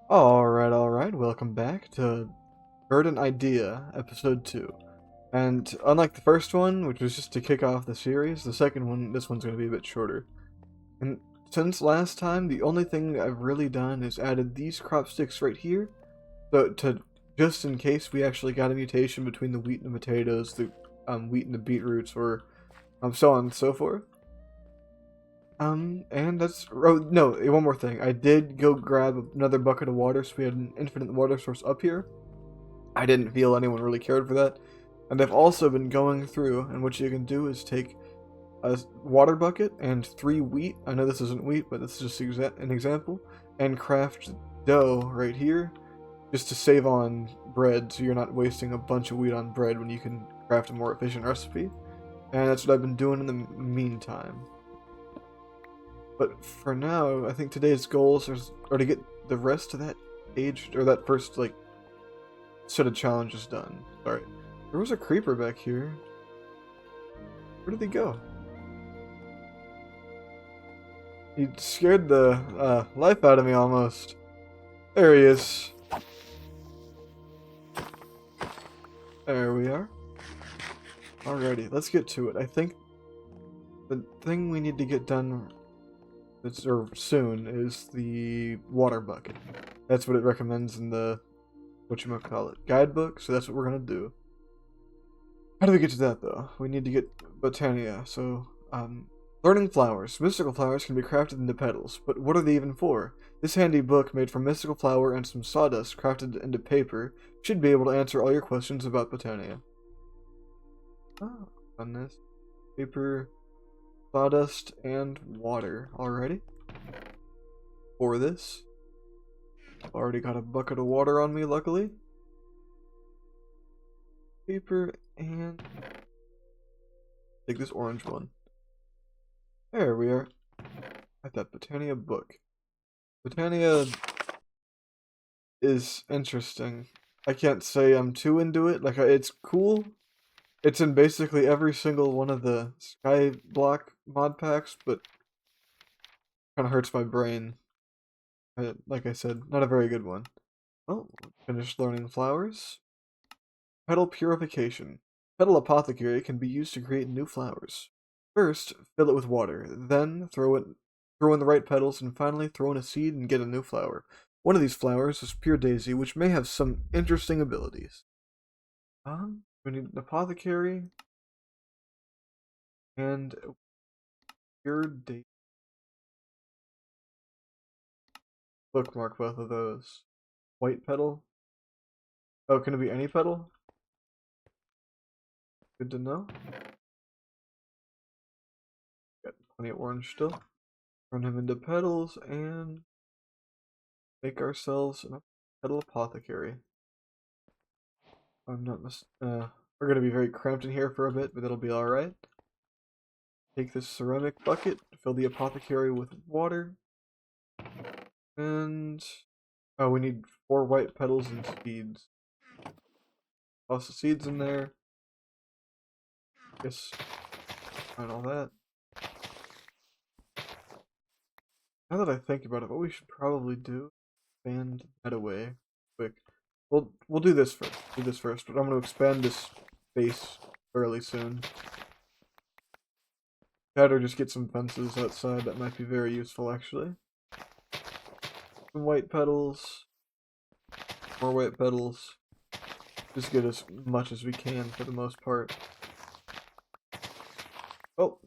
Alright, welcome back to Verdant Idea, Episode 2. And unlike the first one, which was just to kick off the series, the second one, this one's going to be a bit shorter. And since last time, the only thing I've really done is added these crop sticks right here, so to just in case we actually got a mutation between the wheat and the potatoes, the wheat and the beetroots, or so on and so forth. And that's, oh, no, one more thing. I did go grab another bucket of water, so we had an infinite water source up here. I didn't feel anyone really cared for that. And I've also been going through, and what you can do is take a water bucket and 3 wheat. I know this isn't wheat, but this is just an example. And craft dough right here, just to save on bread, so you're not wasting a bunch of wheat on bread when you can craft a more efficient recipe. And that's what I've been doing in the meantime. But for now, I think today's goals are to get the rest of that age, or that first, like, set of challenges done. Sorry. There was a creeper back here. Where did he go? He scared the life out of me almost. There he is. There we are. Alrighty, let's get to it. I think the thing we need to get done soon is the water bucket. That's what it recommends in the guidebook, so that's what we're gonna do. How do we get to that though? We need to get Botania, so learning flowers. Mystical flowers can be crafted into petals, but what are they even for? This handy book made from mystical flower and some sawdust crafted into paper should be able to answer all your questions about Botania. Oh, on this. Paper, sawdust, and water. Already? For this. Already got a bucket of water on me, luckily. Paper, and take this orange one. There we are. At that Botania book. Botania is interesting. I can't say I'm too into it. Like, it's cool. It's in basically every single one of the Skyblock mod packs, but kind of hurts my brain. Like I said, not a very good one. Oh, finished learning flowers. Petal purification. Petal apothecary can be used to create new flowers. First, fill it with water, then throw in the right petals, and finally throw in a seed and get a new flower. One of these flowers is pure daisy, which may have some interesting abilities. We need an apothecary and pure daisy. Bookmark both of those. White petal. Oh, can it be any petal? Good to know. Got plenty of orange still. Turn him into petals and make ourselves a petal apothecary. I'm not we're gonna be very cramped in here for a bit, but that'll be alright. Take this ceramic bucket, fill the apothecary with water. And oh, we need 4 white petals and seeds. Toss the seeds in there. Yes. And all that. Now that I think about it, what we should probably do, expand that away quick. We'll do this first. But I'm gonna expand this base fairly soon. That or just get some fences outside. That might be very useful, actually. Some white petals. More white petals. Just get as much as we can for the most part. Oh.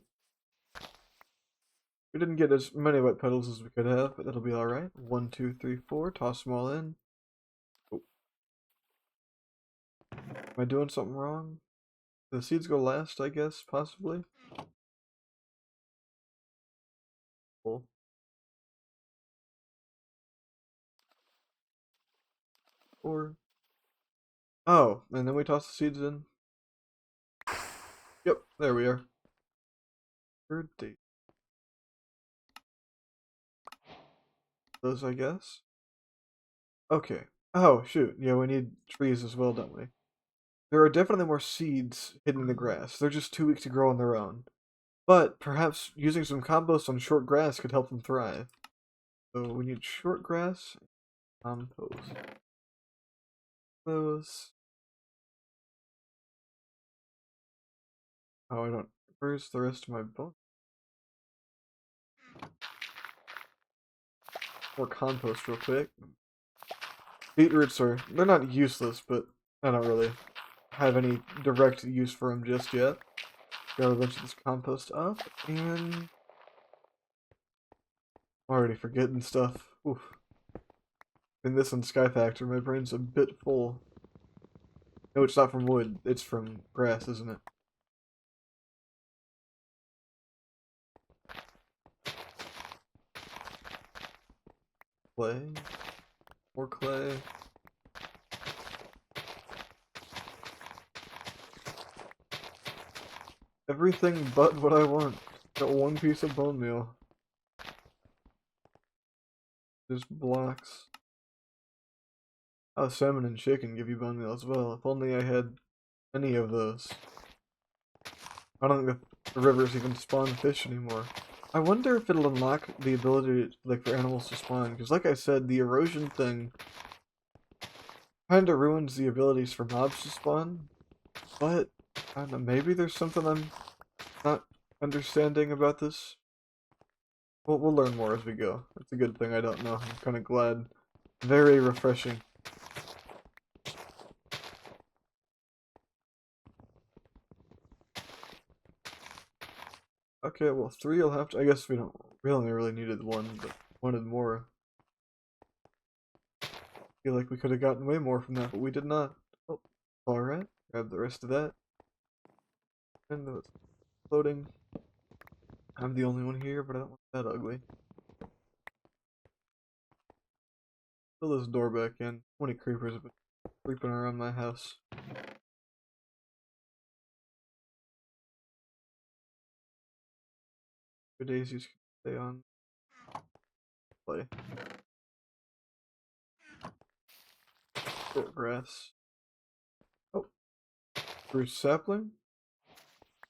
We didn't get as many white petals as we could have, but that'll be alright. 1, 2, 3, 4. Toss them all in. Oh. Am I doing something wrong? The seeds go last, I guess, possibly. Cool. Or oh, and then we toss the seeds in. Yep, there we are. Third date. Those, I guess. Okay. Oh, shoot. Yeah, we need trees as well, don't we? There are definitely more seeds hidden in the grass. They're just too weak to grow on their own. But perhaps using some compost on short grass could help them thrive. So we need short grass. Compost. Those. Oh, I don't. Where's the rest of my bone? More compost real quick. Beetroots they're not useless, but I don't really have any direct use for them just yet. Got a bunch of this compost up, and I'm already forgetting stuff. Oof. In this one, Sky Factor, my brain's a bit full. No, it's not from wood, it's from grass, isn't it? Clay. More clay. Everything but what I want. Got one piece of bone meal. Just blocks. Oh, salmon and chicken give you bone meal as well. If only I had any of those. I don't think the rivers even spawn fish anymore. I wonder if it'll unlock the ability, like, for animals to spawn. Because like I said, the erosion thing kinda ruins the abilities for mobs to spawn. But, I don't know, maybe there's something I'm not understanding about this. We'll learn more as we go. It's a good thing I don't know. I'm kinda glad. Very refreshing. Okay, well, 3 will have to. I guess we only really needed 1, but wanted more. I feel like we could have gotten way more from that, but we did not. Oh, alright. Grab the rest of that. And it's floating. I'm the only one here, but I don't want that ugly. Fill this door back in. 20 creepers have been creeping around my house. The daisies can stay on play. Short grass. Oh, spruce sapling.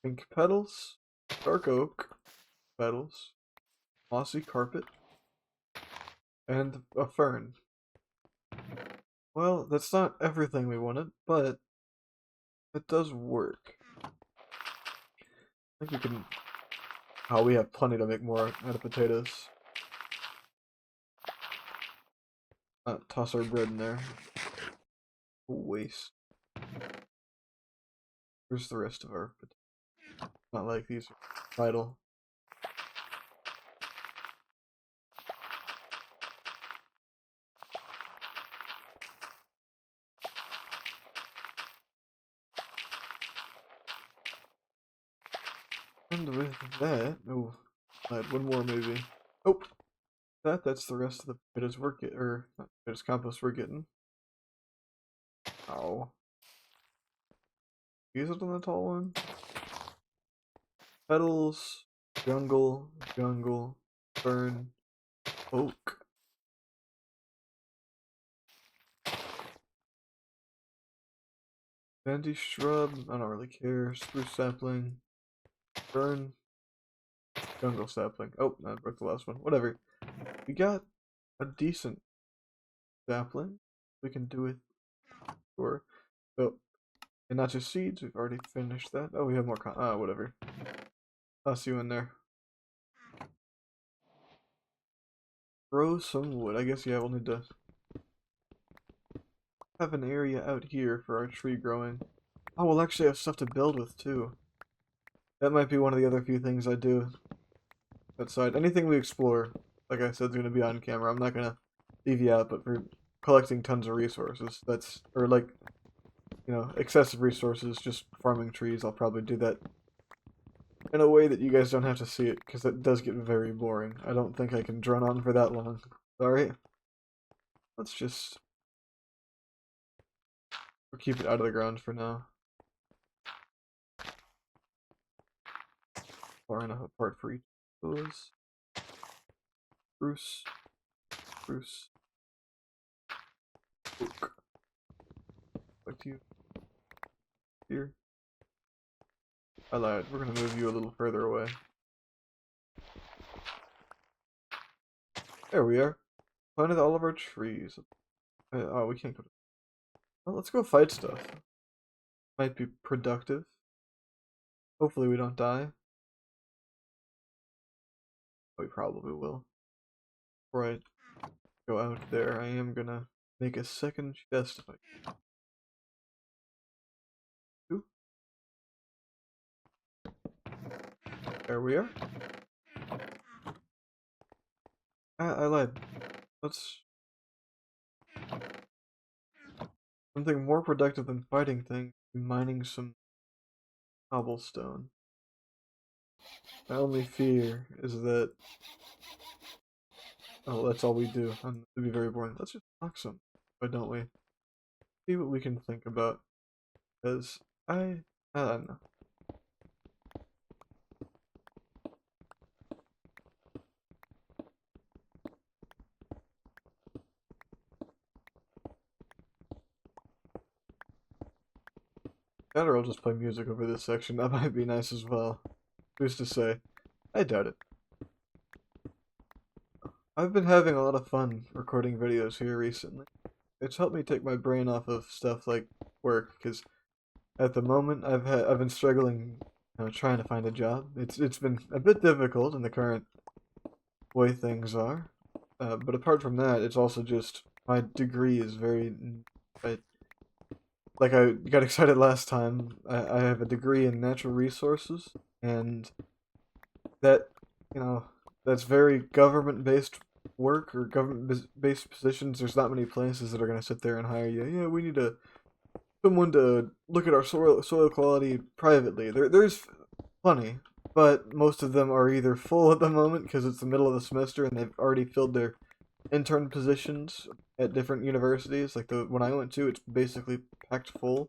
Pink petals. Dark oak petals. Mossy carpet. And a fern. Well, that's not everything we wanted, but it does work. I think we can. Oh, we have plenty to make more out of potatoes. Toss our bread in there. Waste. Where's the rest of our potatoes? Not like these are vital. And with that, oh, I had one more maybe. Oh, that's the rest of the potatoes we're getting, or not potatoes, compost we're getting. Oh. Use it on the tall one. Petals, jungle, jungle, fern, oak. Sandy shrub, I don't really care. Spruce sapling, fern, jungle sapling. Oh, I broke the last one. Whatever. We got a decent sapling. We can do it for. Oh, and not just seeds. We've already finished that. Oh, we have more. Whatever. Toss you in there. Grow some wood. I guess yeah. We'll need to have an area out here for our tree growing. Oh, we'll actually have stuff to build with too. That might be one of the other few things I do outside. Anything we explore, like I said, is going to be on camera. I'm not going to leave you out, but for collecting tons of resources, or like, excessive resources, just farming trees, I'll probably do that in a way that you guys don't have to see it, because that does get very boring. I don't think I can drone on for that long. Sorry. Let's just... we'll keep it out of the ground for now. Far enough apart for each of those. Bruce. Bruce. Oak. Back to you. Here. I lied. We're gonna move you a little further away. There we are. Planted all of our trees. Oh, we can't go to... Well, let's go fight stuff. Might be productive. Hopefully we don't die. We probably will. Before I go out there, I am gonna make a second chest if I can. Ooh, there we are. I lied. Let's... Something more productive than fighting things. Mining some cobblestone. My only fear is that... Oh, that's all we do. And it'd be very boring. Let's just knock some. Why don't we? See what we can think about. Because I don't know. Better I'll just play music over this section. That might be nice as well. Who's to say? I doubt it. I've been having a lot of fun recording videos here recently. It's helped me take my brain off of stuff like work, because at the moment I've been struggling, trying to find a job. It's been a bit difficult in the current way things are. But apart from that, it's also just my degree is very... like I got excited last time. I have a degree in natural resources, and that, that's very government-based work or government-based positions. There's not many places that are going to sit there and hire you. Yeah, we need someone to look at our soil quality privately. There's plenty, but most of them are either full at the moment because it's the middle of the semester and they've already filled their intern positions at different universities. Like the one I went to, it's basically packed full.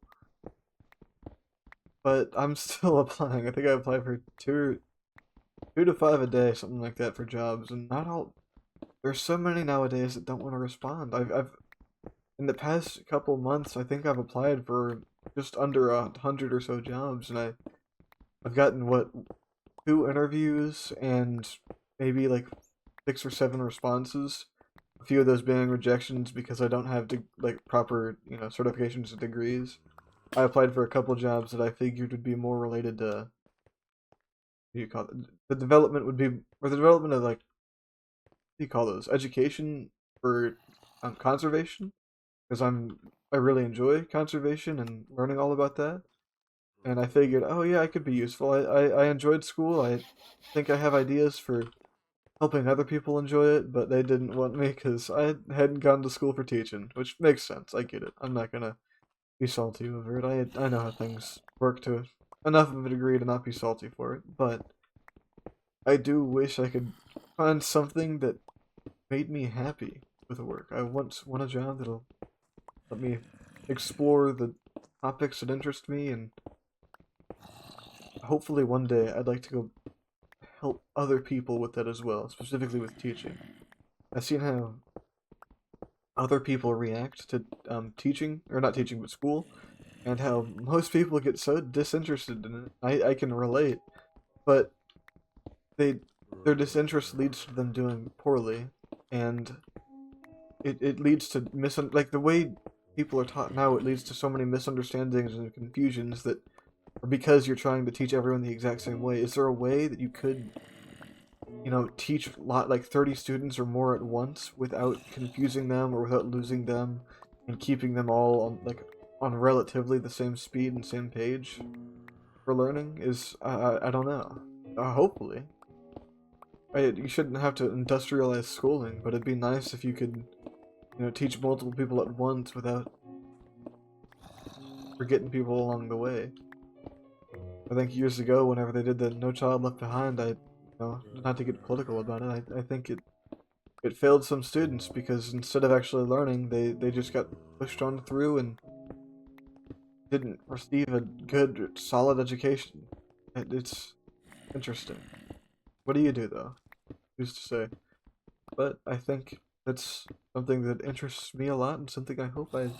But I'm still applying. I think I applied for two to five a day, something like that, for jobs, and not all. There's so many nowadays that don't want to respond. I've in the past couple months, I think I've applied for just under 100 or so jobs, and I've gotten what, 2 interviews and maybe like 6 or 7 responses. A few of those being rejections because I don't have like proper certifications and degrees. I applied for a couple jobs that I figured would be more related to, what do you call it? The development would be, or the development of, like, what do you call those? Education for conservation, because I really enjoy conservation and learning all about that. And I figured, oh yeah, I could be useful. I enjoyed school. I think I have ideas for helping other people enjoy it, but they didn't want me because I hadn't gone to school for teaching, which makes sense. I get it. I'm not gonna be salty over it. I know how things work to enough of a degree to not be salty for it, but I do wish I could find something that made me happy with work. I want a job that'll let me explore the topics that interest me, and hopefully one day I'd like to go help other people with that as well, specifically with teaching. I've seen how other people react to teaching, or not teaching, but school, and how most people get so disinterested in it. I can relate, but they their disinterest leads to them doing poorly, and it leads to like the way people are taught now. It leads to so many misunderstandings and confusions that are because you're trying to teach everyone the exact same way. Is there a way that you could teach like 30 students or more at once without confusing them or without losing them, and keeping them all on relatively the same speed and same page for learning? I don't know. Hopefully. You shouldn't have to industrialize schooling, but it'd be nice if you could, teach multiple people at once without forgetting people along the way. I think years ago, whenever they did the No Child Left Behind, not to get political about it, I think it failed some students because instead of actually learning, they just got pushed on through and didn't receive a good, solid education. It's interesting. What do you do, though? Who's to say? But I think that's something that interests me a lot and something I hope I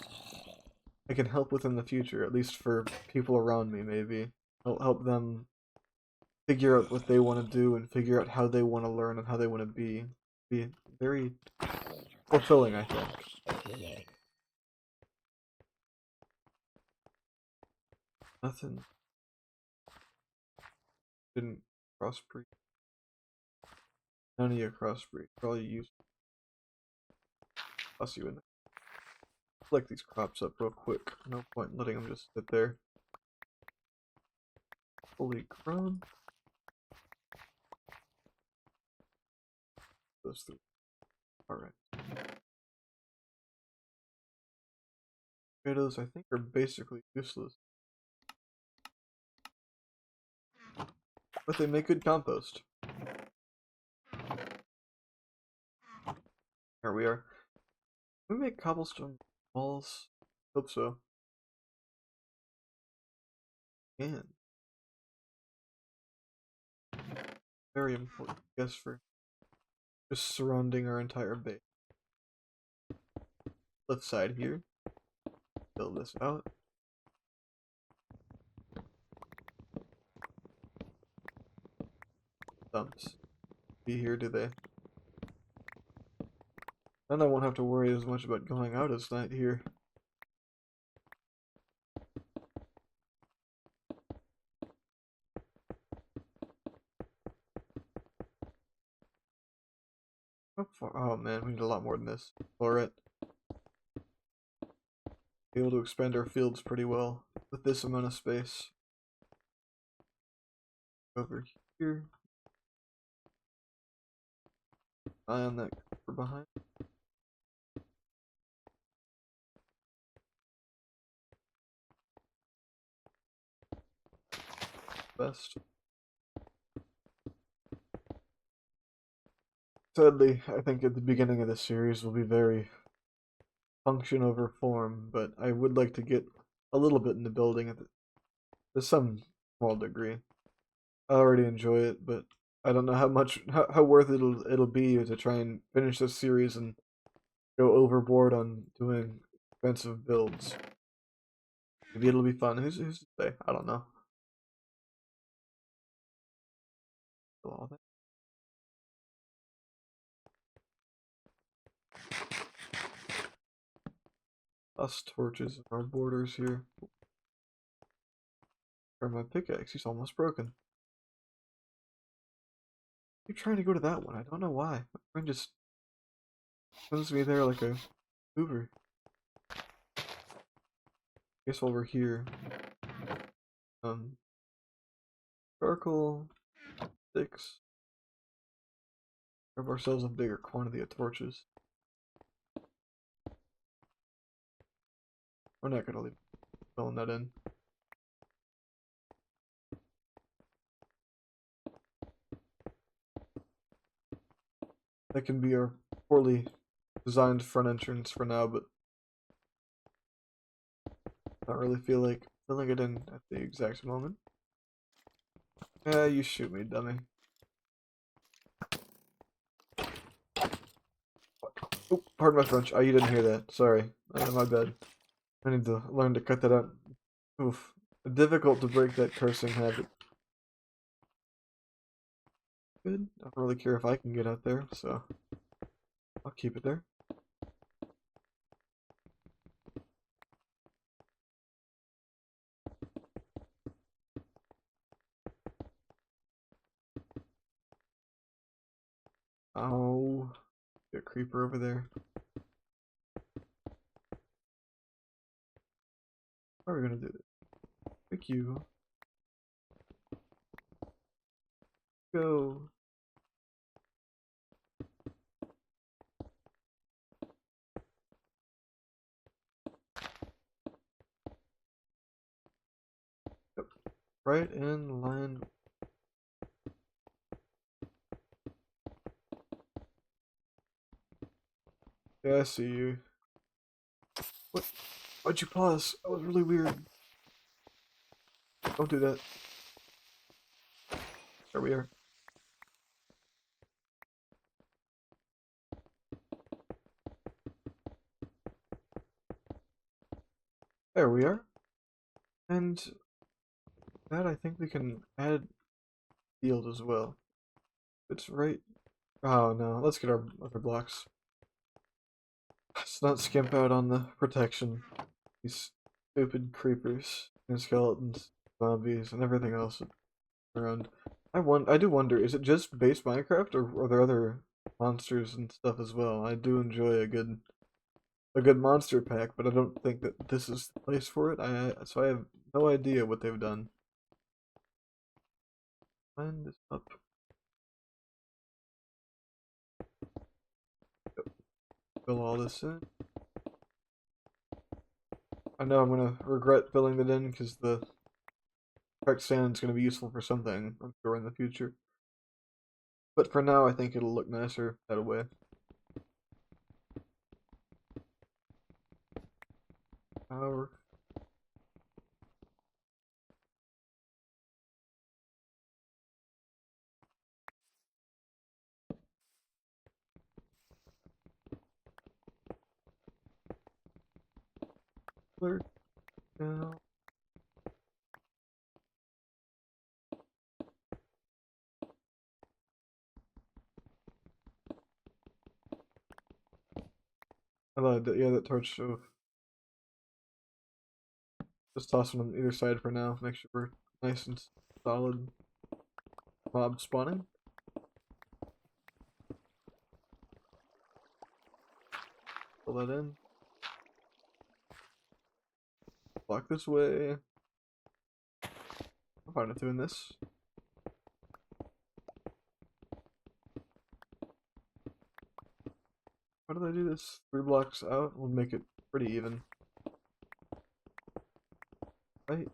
can help with in the future, at least for people around me, maybe. I'll help them figure out what they want to do and figure out how they want to learn and how they want to be. Be very fulfilling, I think. Nothing. Didn't crossbreed. None of you crossbreed. Probably use. Toss you in there. Select these crops up real quick. No point in letting them just sit there. Fully grown. Those three. Alright. Potatoes, I think, are basically useless. But they make good compost. Here we are. Can we make cobblestone walls? Hope so. And very important, I guess, for just surrounding our entire base. Left side here. Fill this out. Dumps. Be here, do they? Then I won't have to worry as much about going out as night here. How far? Oh man, we need a lot more than this. Alright. Be able to expand our fields pretty well with this amount of space. Over here. Eye on that for behind. Best. Sadly, I think at the beginning of this series will be very function over form, but I would like to get a little bit into building to some small degree. I already enjoy it, but I don't know how worth it'll be to try and finish this series and go overboard on doing expensive builds. Maybe it'll be fun. Who's to say? I don't know. All that. Us torches in our borders here. Or my pickaxe, he's almost broken. You're trying to go to that one. I don't know why. My friend just sends me there like a Hoover. Guess while we're here, charcoal, sticks. Grab ourselves a bigger quantity of torches. We're not gonna leave filling that in. That can be our poorly designed front entrance for now, but I don't really feel like filling it in at the exact moment. Yeah, you shoot me, dummy. Oh, pardon my French. Oh, you didn't hear that. Sorry. My bad. I need to learn to cut that out. Oof. Difficult to break that cursing habit. Good. I don't really care if I can get out there, so I'll keep it there. Oh, got a creeper over there. How are we gonna do this? Thank you. Go. Yep. Right in line. Yeah, I see you. What? Why'd you pause? That was really weird. Don't do that. There we are. There we are. And that I think we can add field as well. It's right. Oh no, let's get our other blocks. Let's not skimp out on the protection. These stupid creepers. and skeletons, zombies, and everything else around. I do wonder, is it just base Minecraft, or are there other monsters and stuff as well? I do enjoy a good monster pack, but I don't think that this is the place for it. So I have no idea what they've done. Find this up. Fill all this in. I know I'm gonna regret filling that in because the correct sand is gonna be useful for something, I'm sure, in the future. But for now, I think it'll look nicer that way. Power. Clear. Now. I lied. Yeah, that torch. So just toss them on either side for now. Make sure we're nice and solid. Mob spawning. Fill that in. Block this way. I'm fine with doing this. How did I do this? 3 blocks out. We'll make it pretty even. Right?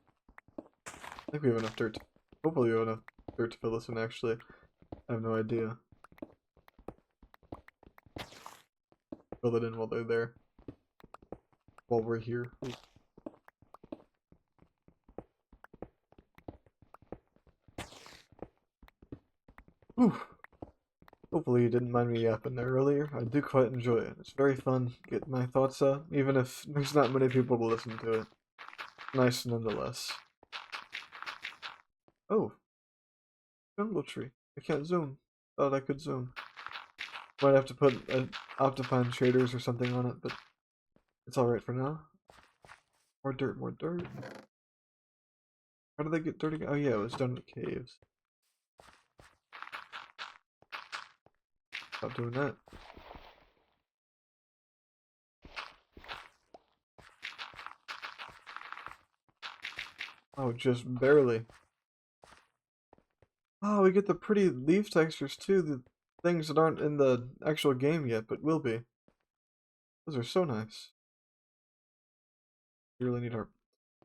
I think we have enough dirt. Hopefully we have enough dirt to fill this in, actually. I have no idea. Fill it in while they're there. While we're here. Whew. Hopefully you didn't mind me yapping there earlier. I do quite enjoy it. It's very fun to get my thoughts out, even if there's not many people to listen to it. Nice nonetheless. Oh, jungle tree. I can't zoom. Thought I could zoom. Might have to put Optifine shaders or something on it, but it's alright for now. More dirt, more dirt. How did they get dirty? Oh yeah, it was down in the caves. Stop doing that. Oh, just barely. Oh, we get the pretty leaf textures too, the things that aren't in the actual game yet, but will be. Those are so nice. We really need our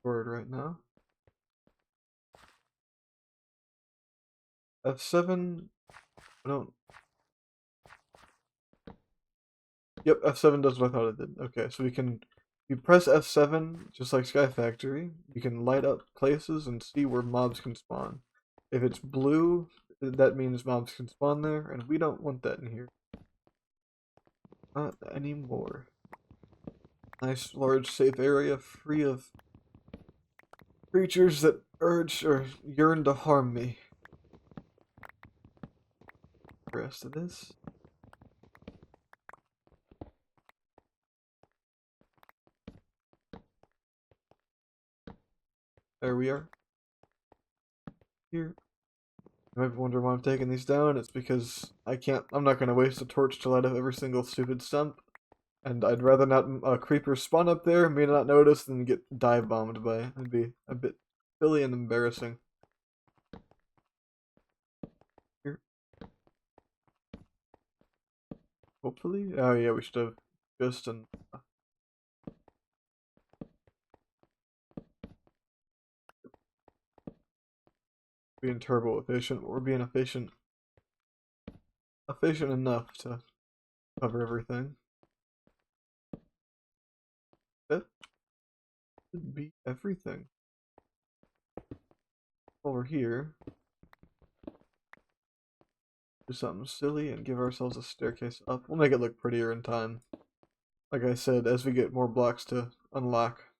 sword right now. F7, I don't... Yep, F7 does what I thought it did. Okay, so we can... You press F7, just like Sky Factory, you can light up places and see where mobs can spawn. If it's blue, that means mobs can spawn there, and we don't want that in here. Not anymore. Nice, large, safe area, free of creatures that urge or yearn to harm me. The rest of this. There we are. Here. You might wonder why I'm taking these down. It's because I'm not gonna waste a torch to light up every single stupid stump. And I'd rather not a creeper spawn up there, me not notice, than get dive bombed by it. It'd be a bit silly and embarrassing. Here. Hopefully. Oh yeah, we should have just being turbo efficient. We're being efficient enough to cover everything. That should be everything. Over here, do something silly and give ourselves a staircase up. We'll make it look prettier in time. Like I said, as we get more blocks to unlock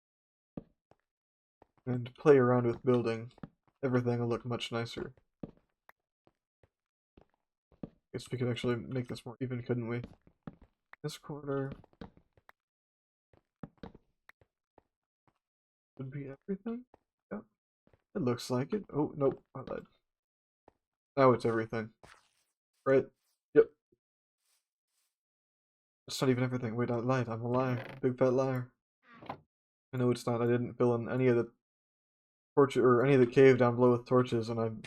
and play around with building, everything will look much nicer. Guess we could actually make this more even, couldn't we? This corner would be everything. It looks like it. Oh, nope. I lied. Now it's everything. Right? Yep. It's not even everything. Wait, I lied. I'm a liar. Big fat liar. I know it's not. I didn't fill in any of the torch or any of the cave down below with torches, and I'm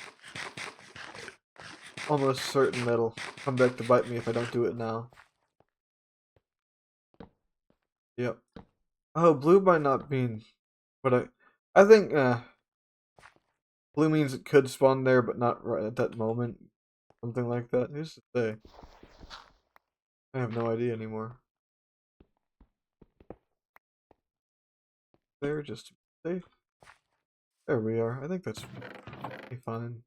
almost certain that'll come back to bite me if I don't do it now. Yep. Oh, blue might not mean, but I think blue means it could spawn there, but not right at that moment. Something like that. Who's to say? I have no idea anymore. There, just to be safe. There we are. I think that's fine.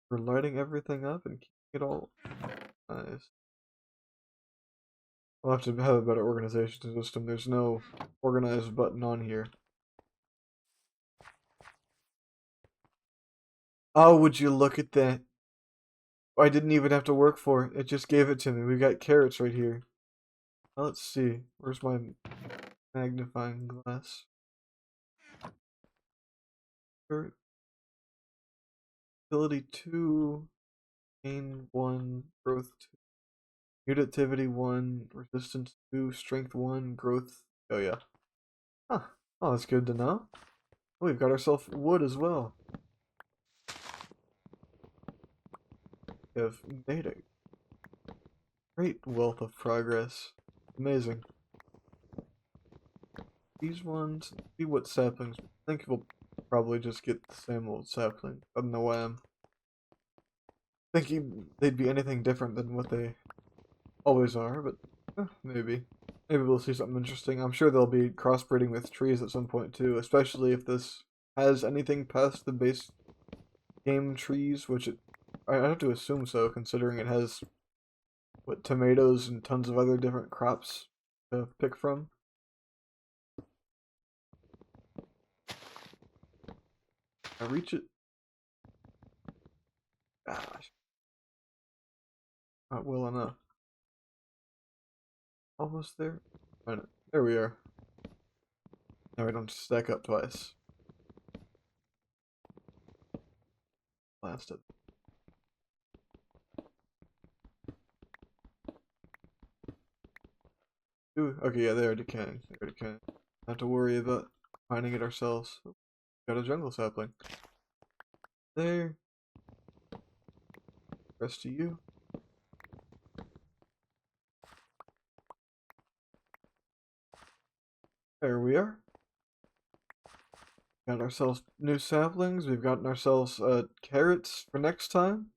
We're lighting everything up and keeping it all nice. We'll have to have a better organization system. There's no organize button on here. Oh, would you look at that? I didn't even have to work for it. It just gave it to me. We got carrots right here. Now, let's see. Where's my magnifying glass? Ability 2, gain 1, growth 2, mutativity 1, resistance 2, strength 1, growth. Oh, yeah. Huh. Oh, that's good to know. Oh, we've got ourselves wood as well. We have made a great wealth of progress. Amazing. These ones, see what saplings. I think we'll probably just get the same old sapling. I don't know why I'm thinking they'd be anything different than what they always are, but maybe. Maybe we'll see something interesting. I'm sure they'll be crossbreeding with trees at some point too, especially if this has anything past the base game trees, which I have to assume so, considering it has what tomatoes and tons of other different crops to pick from. I reach it. Gosh, not well enough. Almost there. Oh, no. There we are. Now we don't stack up twice. Blasted. Ooh, okay, yeah, they're decaying. They're decaying. Not to worry about finding it ourselves. Got a jungle sapling. There. Rest to you. There we are. Got ourselves new saplings. We've gotten ourselves carrots for next time.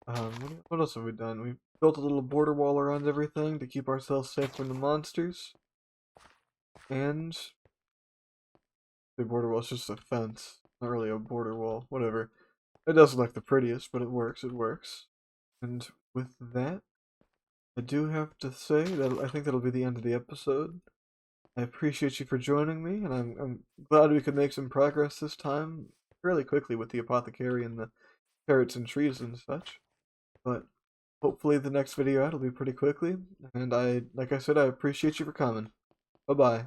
What else have we done? We've built a little border wall around everything to keep ourselves safe from the monsters. And the border wall is just a fence. Not really a border wall. Whatever. It doesn't look the prettiest, but it works. It works. And with that, I do have to say that I think that'll be the end of the episode. I appreciate you for joining me, and I'm glad we could make some progress this time fairly quickly with the apothecary and the carrots and trees and such. But hopefully the next video out will be pretty quickly. And like I said, I appreciate you for coming. Bye bye.